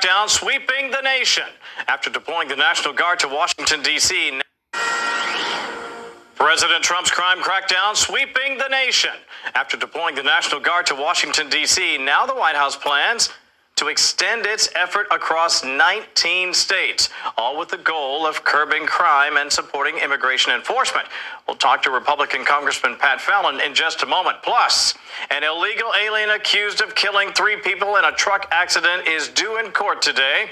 Down sweeping the nation after deploying the National Guard to Washington, D.C. President Trump's crime crackdown sweeping the nation after deploying the National Guard to Washington, D.C. Now the White House plans to extend its effort across 19 states, all with the goal of curbing crime and supporting immigration enforcement. We'll talk to Republican Congressman Pat Fallon in just a moment. Plus, an illegal alien accused of killing 3 people in a truck accident is due in court today.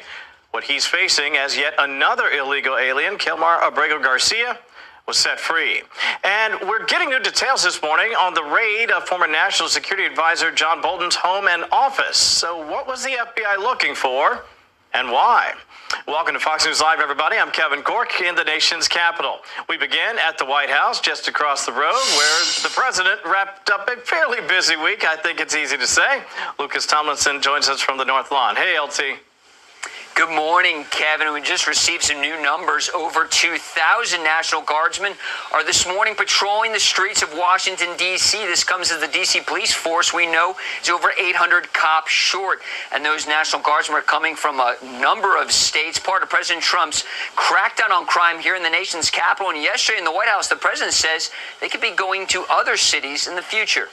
What he's facing as yet another illegal alien, Kilmar Abrego Garcia, was set free. And we're getting new details this morning on the raid of former National Security Advisor John Bolton's home and office. So what was the FBI looking for and why? Welcome to Fox News Live, everybody. I'm Kevin Cork in the nation's capital. We begin at the White House just across the road where the president wrapped up a fairly busy week, I think it's easy to say. Lucas Tomlinson joins us from the North Lawn. Hey, LT. Good morning, Kevin. We just received some new numbers. Over 2,000 National Guardsmen are this morning patrolling the streets of Washington, D.C. This comes as the D.C. police force, we know, is over 800 cops short. And those National Guardsmen are coming from a number of states, part of President Trump's crackdown on crime here in the nation's capital. And yesterday in the White House, the president says they could be going to other cities in the future.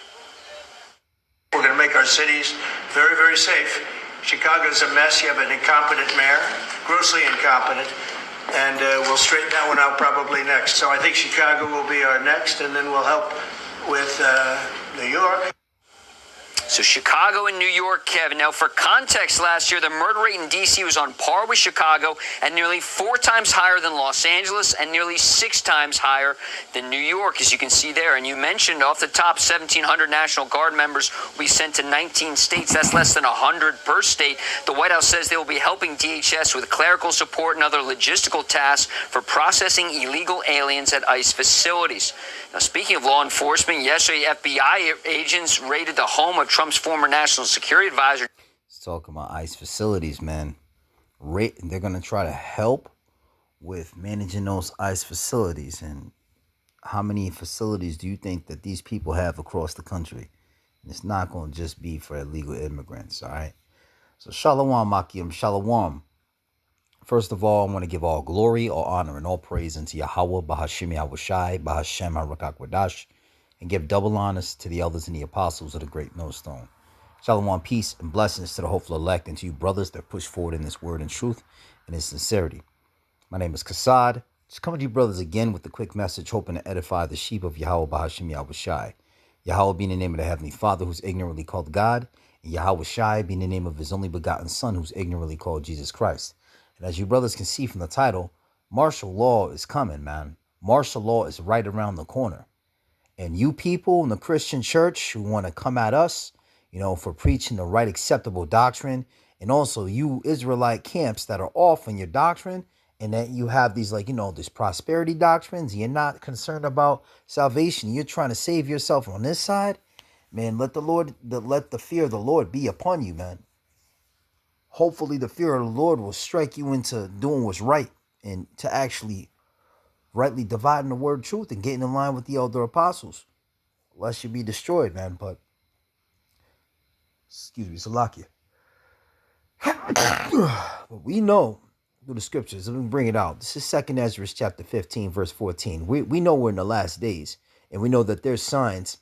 We're going to make our cities very, very safe. Chicago's a mess. You have an incompetent mayor, grossly incompetent, and we'll straighten that one out probably next. So I think Chicago will be our next, and then we'll help with New York. So Chicago and New York, Kevin. Now, for context, last year, the murder rate in D.C. was on par with Chicago and nearly 4 times higher than Los Angeles and nearly 6 times higher than New York, as you can see there. And you mentioned off the top, 1,700 National Guard members will be sent to 19 states. That's less than 100 per state. The White House says they will be helping DHS with clerical support and other logistical tasks for processing illegal aliens at ICE facilities. Now, speaking of law enforcement, yesterday FBI agents raided the home of Trump's former national security advisor. Let's talk about ICE facilities, man. They're going to try to help with managing those ICE facilities. And how many facilities do you think that these people have across the country? And it's not going to just be for illegal immigrants, all right? So shalom, Makim, shalom. First of all, I want to give all glory, all honor, and all praise unto Yahweh, Bahashim Yahushai, Bahashem HaRakakwadash, and give double honors to the elders and the apostles of the great millstone. Shalom, peace, and blessings to the hopeful elect and to you brothers that push forward in this word and truth and in sincerity. My name is Kassad. Just coming to you brothers again with a quick message, hoping to edify the sheep of Yahweh, Bahashim Yahushai. Yahweh being the name of the Heavenly Father, who's ignorantly called God, and Yahushai being the name of his only begotten Son, who's ignorantly called Jesus Christ. And as you brothers can see from the title, martial law is coming, man. Martial law is right around the corner. And you people in the Christian church who want to come at us, for preaching the right acceptable doctrine, and also you Israelite camps that are off in your doctrine, and that you have these these prosperity doctrines, you're not concerned about salvation, you're trying to save yourself on this side, man, let the fear of the Lord be upon you, man. Hopefully the fear of the Lord will strike you into doing what's right and to actually rightly dividing the word of truth and getting in line with the elder apostles. Lest you be destroyed, man. But, excuse me, Salakia. But we know through the scriptures, let me bring it out. This is 2 Ezra chapter 15, verse 14. We know we're in the last days, and we know that there's signs.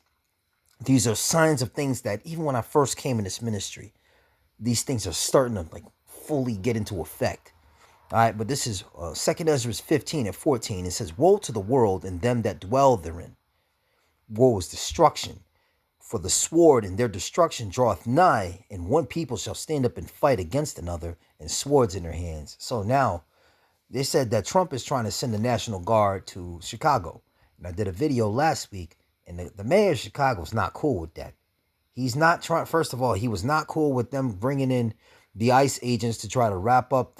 These are signs of things that even when I first came in this ministry, these things are starting to fully get into effect. All right, but this is 2 Ezra 15 and 14. It says, woe to the world and them that dwell therein. Woe is destruction. For the sword and their destruction draweth nigh, and one people shall stand up and fight against another, and swords in their hands. So now, they said that Trump is trying to send the National Guard to Chicago. And I did a video last week, and the mayor of Chicago is not cool with that. He's not trying, first of all, he was not cool with them bringing in the ICE agents to try to wrap up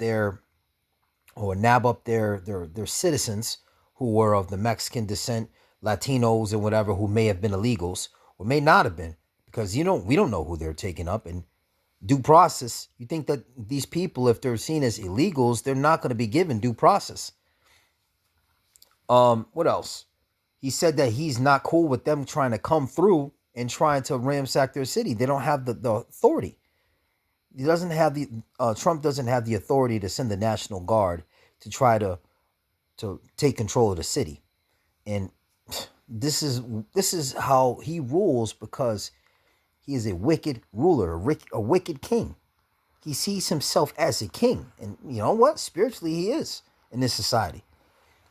nab up their citizens who were of the Mexican descent, Latinos and whatever, who may have been illegals or may not have been, because we don't know who they're taking up. And due process, you think that these people, if they're seen as illegals, they're not going to be given due process. What else? He said that he's not cool with them trying to come through and trying to ransack their city. They don't have the authority. He doesn't have the Trump doesn't have the authority to send the National Guard to try to take control of the city. And this is how he rules, because he is a wicked ruler, a wicked king. He sees himself as a king. And you know what? Spiritually, he is in this society.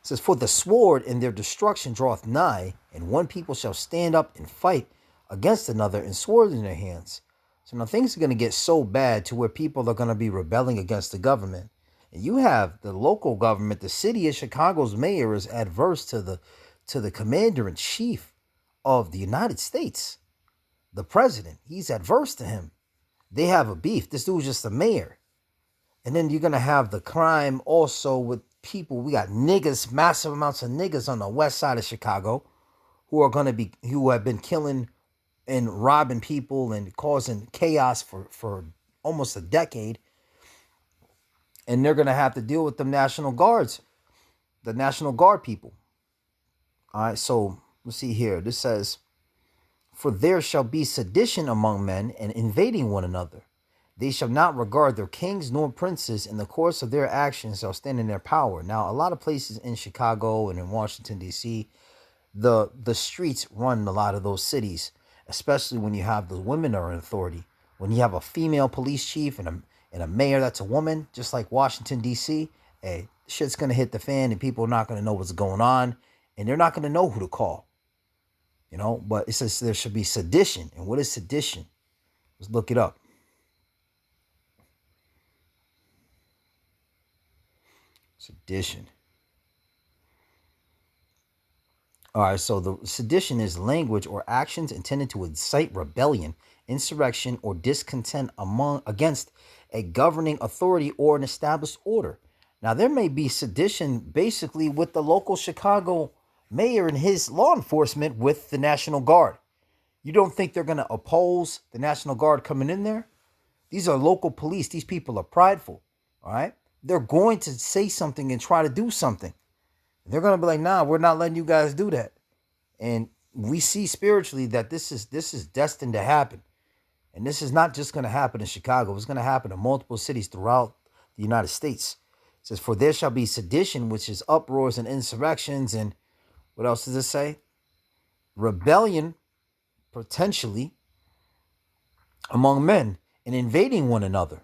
It says, for the sword and their destruction draweth nigh, and one people shall stand up and fight against another, and swords in their hands. So now things are going to get so bad to where people are going to be rebelling against the government. And you have the local government, the city of Chicago's mayor is adverse to the commander in chief of the United States. The president, he's adverse to him. They have a beef. This dude's just a mayor. And then you're going to have the crime also with people. We got niggas, massive amounts of niggas on the west side of Chicago who have been killing and robbing people and causing chaos for almost a decade. And they're going to have to deal with the National Guards, the National Guard people. All right, so let's see here. This says, for there shall be sedition among men, and invading one another. They shall not regard their kings nor princes. In the course of their actions shall stand in their power. Now, a lot of places in Chicago and in Washington, D.C., the streets run a lot of those cities, especially when you have the women are in authority. When you have a female police chief and a mayor that's a woman, just like Washington, D.C., hey, shit's going to hit the fan, and people are not going to know what's going on, and they're not going to know who to call. You know, but it says there should be sedition. And what is sedition? Let's look it up. Sedition. All right, so the sedition is language or actions intended to incite rebellion, insurrection, or discontent against a governing authority or an established order. Now, there may be sedition basically with the local Chicago mayor and his law enforcement with the National Guard. You don't think they're going to oppose the National Guard coming in there? These are local police. These people are prideful. All right. They're going to say something and try to do something. They're going to be like, nah, we're not letting you guys do that. And we see spiritually that this is destined to happen. And this is not just going to happen in Chicago. It's going to happen in multiple cities throughout the United States. It says, for there shall be sedition, which is uproars and insurrections. And what else does it say? Rebellion, potentially, among men, and invading one another.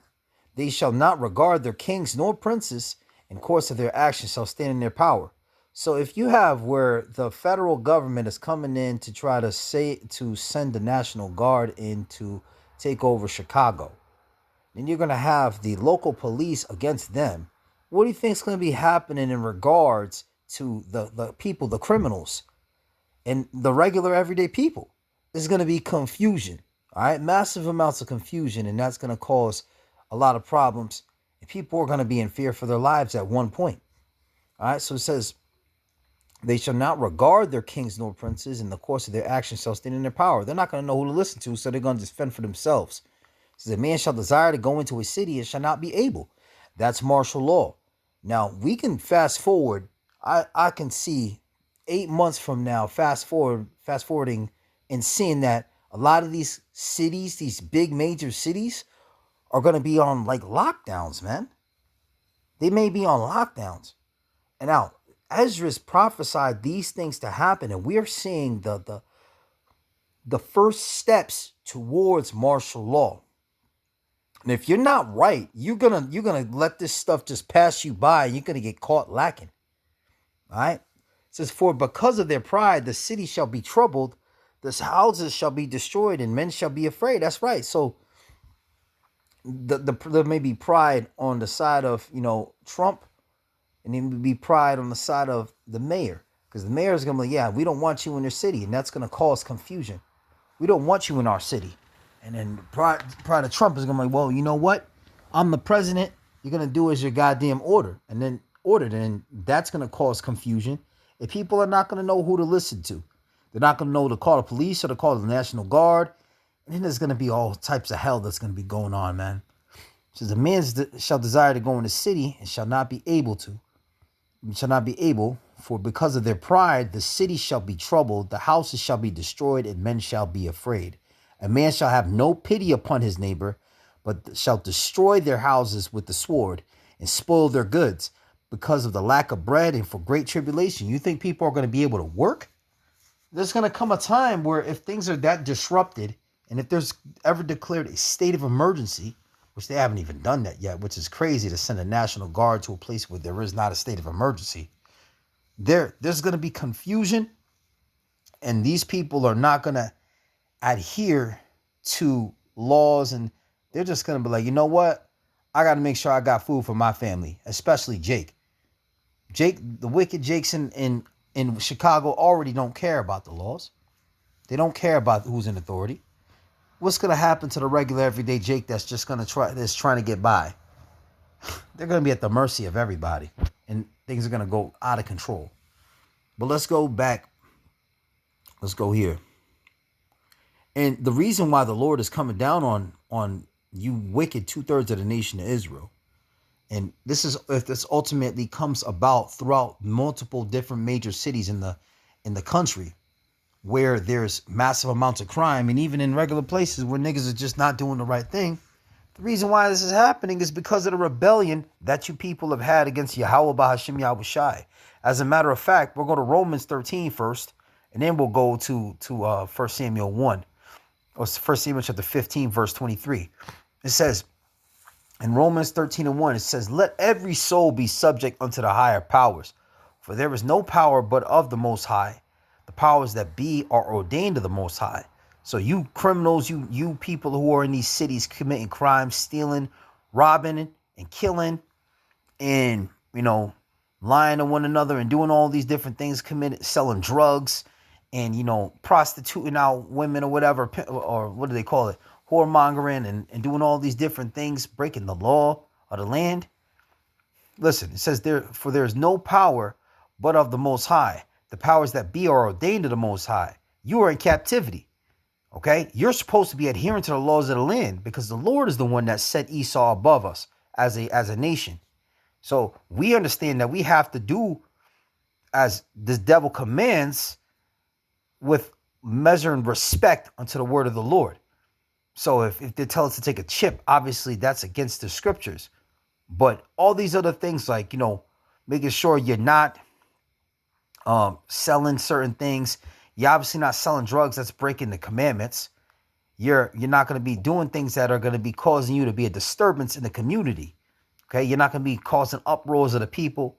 They shall not regard their kings nor princes, in course of their actions shall stand in their power. So if you have where the federal government is coming in to try to send the National Guard in to take over Chicago, then you're going to have the local police against them. What do you think is going to be happening in regards to the people, the criminals, and the regular everyday people? There's going to be confusion, all right? Massive amounts of confusion, and that's going to cause a lot of problems. And people are going to be in fear for their lives at one point, all right? So it says, they shall not regard their kings nor princes, in the course of their actions shall stand in their power. They're not going to know who to listen to, so they're going to just fend for themselves. It says, a man shall desire to go into a city and shall not be able. That's martial law. Now, we can fast forward. I can see 8 months from now, fast forwarding and seeing that a lot of these cities, these big major cities, are going to be on like lockdowns, man. They may be on lockdowns. And now, Esdras prophesied these things to happen, and we're seeing the first steps towards martial law. And if you're not right, you're gonna let this stuff just pass you by, and you're gonna get caught lacking. All right? It says, for because of their pride, the city shall be troubled, the houses shall be destroyed, and men shall be afraid. That's right. So there may be pride on the side of, Trump, and there may be pride on the side of the mayor, because the mayor is going to be like, yeah, we don't want you in your city, and that's going to cause confusion. We don't want you in our city. And then pride of Trump is going to be like, well, you know what? I'm the president. You're going to do as your goddamn order. And then that's going to cause confusion. And people are not going to know who to listen to. They're not going to know to call the police or to call the National Guard. And then there's going to be all types of hell that's going to be going on, man. It says, a man shall desire to go in the city and shall not be able to. Shall not be able, for because of their pride, the city shall be troubled, the houses shall be destroyed, and men shall be afraid. A man shall have no pity upon his neighbor, but shall destroy their houses with the sword and spoil their goods because of the lack of bread and for great tribulation. You think people are going to be able to work? There's going to come a time where if things are that disrupted, and if there's ever declared a state of emergency, which they haven't even done that yet, which is crazy to send a National Guard to a place where there is not a state of emergency. There's going to be confusion, and these people are not going to adhere to laws, and they're just going to be like, you know what? I got to make sure I got food for my family, especially Jake. The wicked Jakes in Chicago already don't care about the laws. They don't care about who's in authority. What's going to happen to the regular everyday Jake that's just going to trying to get by? They're going to be at the mercy of everybody, and things are going to go out of control. But let's go back. Let's go here. And the reason why the Lord is coming down on you wicked 2/3 of the nation of Israel, and this ultimately comes about throughout multiple different major cities in the country, where there's massive amounts of crime, and even in regular places where niggas are just not doing the right thing. The reason why this is happening is because of the rebellion that you people have had against Yahweh Bahashim Yahushai. As a matter of fact, we'll go to Romans 13 first, and then we'll go to 1 Samuel 1, or 1 Samuel chapter 15, verse 23. It says, in Romans 13:1, it says, let every soul be subject unto the higher powers, for there is no power but of the Most High. The powers that be are ordained of the Most High. So you criminals, you people who are in these cities committing crimes, stealing, robbing, and killing, and, lying to one another and doing all these different things, selling drugs, and, prostituting out women or whatever, or what do they call it? Whoremongering and doing all these different things, breaking the law of the land. Listen, it says for there is no power but of the Most High. The powers that be are ordained of the Most High. You are in captivity. Okay? You're supposed to be adhering to the laws of the land because the Lord is the one that set Esau above us as a nation. So we understand that we have to do as this devil commands with measure and respect unto the word of the Lord. So if they tell us to take a chip, obviously that's against the scriptures. But all these other things like, making sure you're not selling certain things. You're obviously not selling drugs. That's breaking the commandments. You're not going to be doing things that are going to be causing you to be a disturbance in the community. Okay. You're not going to be causing uproars of the people,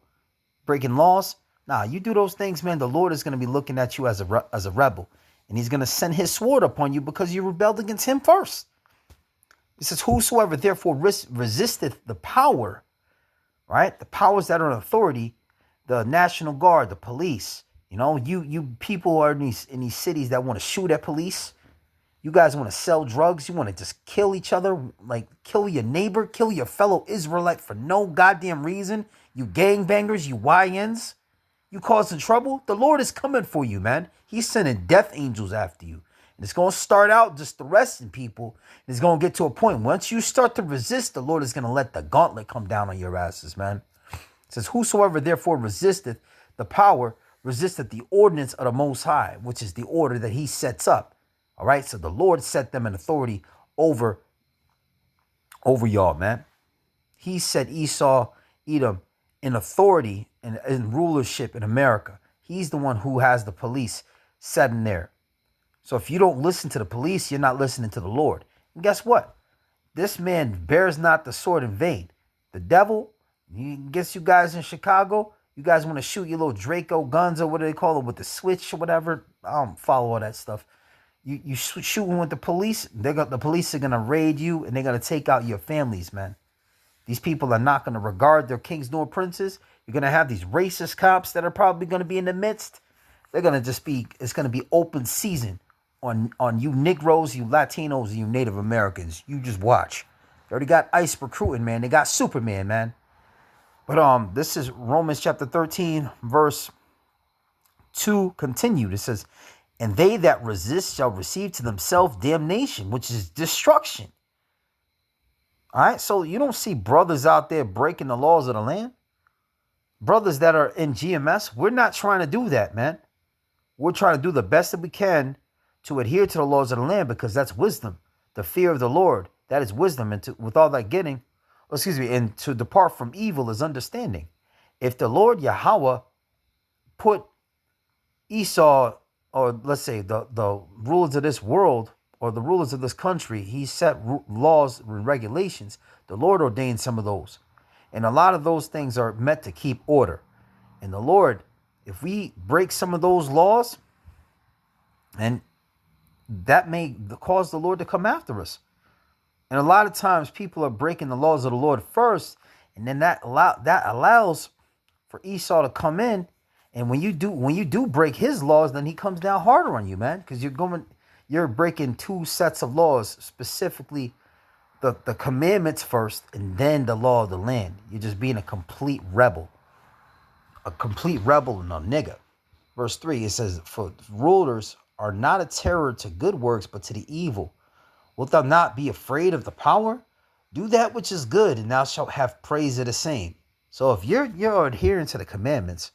breaking laws. Nah, you do those things, man. The Lord is going to be looking at you as a rebel, and he's going to send his sword upon you because you rebelled against him first. It says, whosoever therefore resisteth the power, right? The powers that are in authority, the National Guard, the police, you people who are in these cities that want to shoot at police. You guys want to sell drugs. You want to just kill each other, like kill your neighbor, kill your fellow Israelite for no goddamn reason. You gangbangers, you YNs, you causing trouble. The Lord is coming for you, man. He's sending death angels after you. And it's going to start out just arresting people. And it's going to get to a point. Once you start to resist, the Lord is going to let the gauntlet come down on your asses, man. It says, whosoever therefore resisteth the power, resisteth the ordinance of the Most High, which is the order that he sets up. All right. So the Lord set them in authority over y'all, man. He set Esau, Edom in authority and in rulership in America. He's the one who has the police set in there. So if you don't listen to the police, you're not listening to the Lord. And guess what? This man bears not the sword in vain. The devil, he gets you guys in Chicago. You guys want to shoot your little Draco guns or what do they call it with the switch or whatever. I don't follow all that stuff. You shooting with the police. The police are going to raid you and they're going to take out your families, man. These people are not going to regard their kings nor princes. You're going to have these racist cops that are probably going to be in the midst. They're going to it's going to be open season on you Negroes, you Latinos, and you Native Americans. You just watch. They already got ICE recruiting, man. They got Superman, man. But this is Romans chapter 13, verse 2 continued. It says, and they that resist shall receive to themselves damnation, which is destruction. All right, so you don't see brothers out there breaking the laws of the land. Brothers that are in GMS, we're not trying to do that, man. We're trying to do the best that we can to adhere to the laws of the land because that's wisdom. The fear of the Lord that is wisdom, and with all that getting, and to depart from evil is understanding. If the Lord Yahweh put Esau, or let's say the rulers of this world, or the rulers of this country, he set laws and regulations. The Lord ordained some of those. And a lot of those things are meant to keep order. And the Lord, if we break some of those laws, and that may cause the Lord to come after us. And a lot of times people are breaking the laws of the Lord first, and then that allows for Esau to come in. And when you do break his laws, then he comes down harder on you, man, because you're breaking two sets of laws, specifically the commandments first, and then the law of the land. You're just being a complete rebel and a nigga. Verse 3, it says, for rulers are not a terror to good works, but to the evil. Wilt thou not be afraid of the power? Do that which is good, and thou shalt have praise of the same. So if you're adhering to the commandments,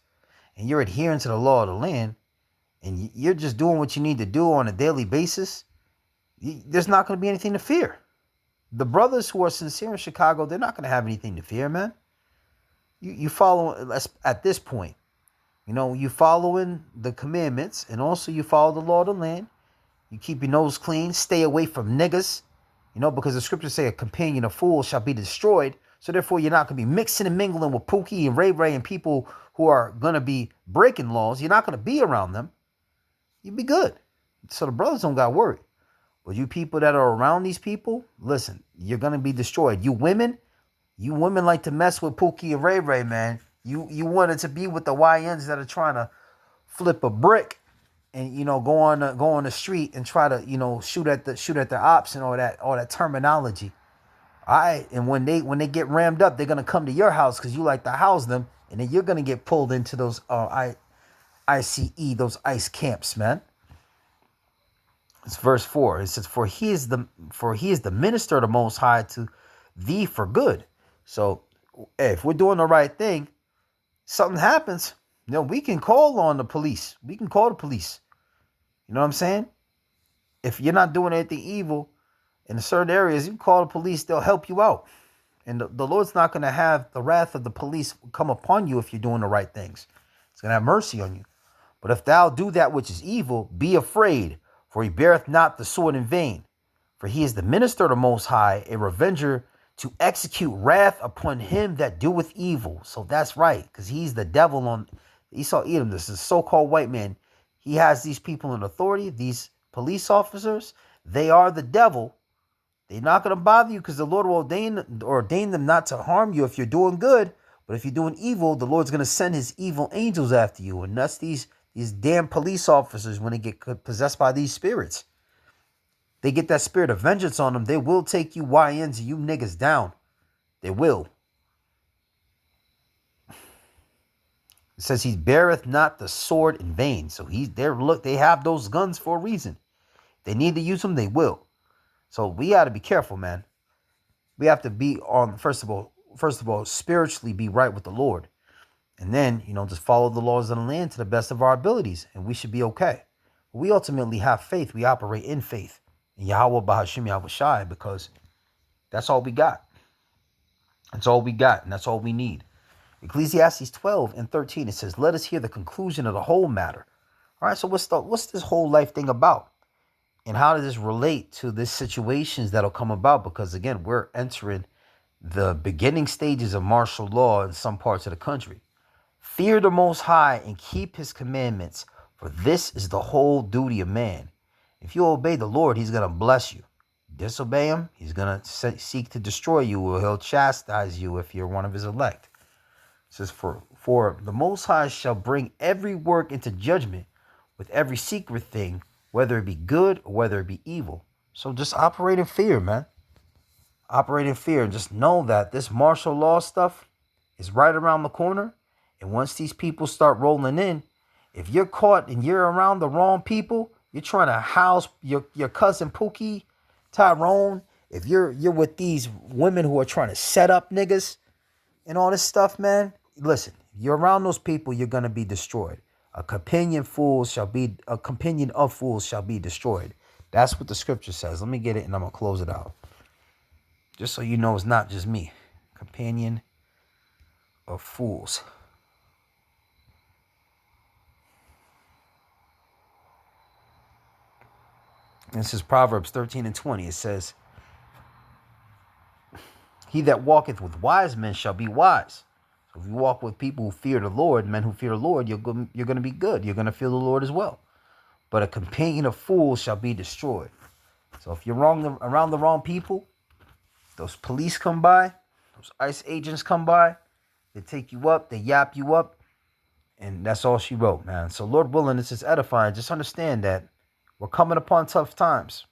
and you're adhering to the law of the land, and you're just doing what you need to do on a daily basis, there's not going to be anything to fear. The brothers who are sincere in Chicago, they're not going to have anything to fear, man. You follow, at this point, you following the commandments, and also you follow the law of the land. You keep your nose clean, stay away from niggas, because the scriptures say a companion of fools shall be destroyed. So therefore, you're not going to be mixing and mingling with Pookie and Ray Ray and people who are going to be breaking laws. You're not going to be around them. You'll be good. So the brothers don't got worried. But you people that are around these people, listen, you're going to be destroyed. You women like to mess with Pookie and Ray Ray, man. You wanted to be with the YNs that are trying to flip a brick and go on the street and try to shoot at the ops and all that terminology. All right, and when they get rammed up, they're gonna come to your house because you like to house them, and then you're gonna get pulled into those ICE, those ICE camps, man. It's verse 4. It says, For he is the minister of the Most High to thee for good. So if we're doing the right thing, something happens, we can call on the police. We can call the police. You know what I'm saying? If you're not doing anything evil in certain areas, you can call the police. They'll help you out. And the Lord's not going to have the wrath of the police come upon you if you're doing the right things. It's going to have mercy on you. But if thou do that which is evil, be afraid, for he beareth not the sword in vain. For he is the minister of the Most High, a revenger to execute wrath upon him that doeth evil. So that's right, because he's the devil on Esau Edom. This is so-called white man. He has these people in authority, these police officers. They are the devil. They're not going to bother you because the Lord will ordain them not to harm you if you're doing good. But if you're doing evil, the Lord's going to send his evil angels after you. And that's these damn police officers, when they get possessed by these spirits. They get that spirit of vengeance on them. They will take you YNs and you niggas down. They will. It says he beareth not the sword in vain. So they have those guns for a reason. If they need to use them, they will. So we got to be careful, man. We have to be on, first of all, spiritually be right with the Lord. And then, just follow the laws of the land to the best of our abilities. And we should be okay. We ultimately have faith. We operate in faith. In Yahweh Bahashim Yahweh Shai, because that's all we got. That's all we got, and that's all we need. Ecclesiastes 12:13, it says, let us hear the conclusion of the whole matter. All right, so what's this whole life thing about? And how does this relate to the situations that'll come about? Because, again, we're entering the beginning stages of martial law in some parts of the country. Fear the Most High and keep his commandments, for this is the whole duty of man. If you obey the Lord, he's going to bless you. Disobey him, he's going to seek to destroy you, or he'll chastise you if you're one of his elect. It says, for the Most High shall bring every work into judgment with every secret thing, whether it be good or whether it be evil. So just operate in fear, man. Operate in fear, and just know that this martial law stuff is right around the corner. And once these people start rolling in, if you're caught and you're around the wrong people, you're trying to house your cousin Pookie, Tyrone, if you're with these women who are trying to set up niggas and all this stuff, man, listen, you're around those people, you're going to be destroyed. A companion of fools shall be destroyed. That's what the scripture says. Let me get it and I'm going to close it out. Just so you know, it's not just me. Companion of fools. This is Proverbs 13 and 20. It says, he that walketh with wise men shall be wise. So if you walk with people who fear the Lord, men who fear the Lord, you're going to be good. You're going to fear the Lord as well. But a companion of fools shall be destroyed. So if you're around the wrong people, those police come by, those ICE agents come by, they take you up, they yap you up, and that's all she wrote, man. So Lord willing, this is edifying. Just understand that we're coming upon tough times.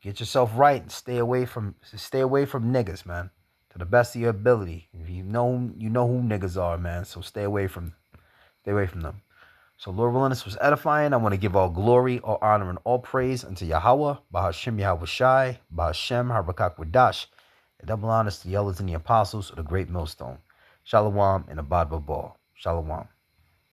Get yourself right and stay away from niggas, man, to the best of your ability. If you know who niggas are, man. So stay away from them. So Lord willing, this was edifying. I want to give all glory, all honor, and all praise unto Yahweh, Bahashem Yahweh Shai, Bahashem Harbakak Wadash, and double honors to the elders and the apostles of the great millstone. Shalom and Abad Babal. Shalom.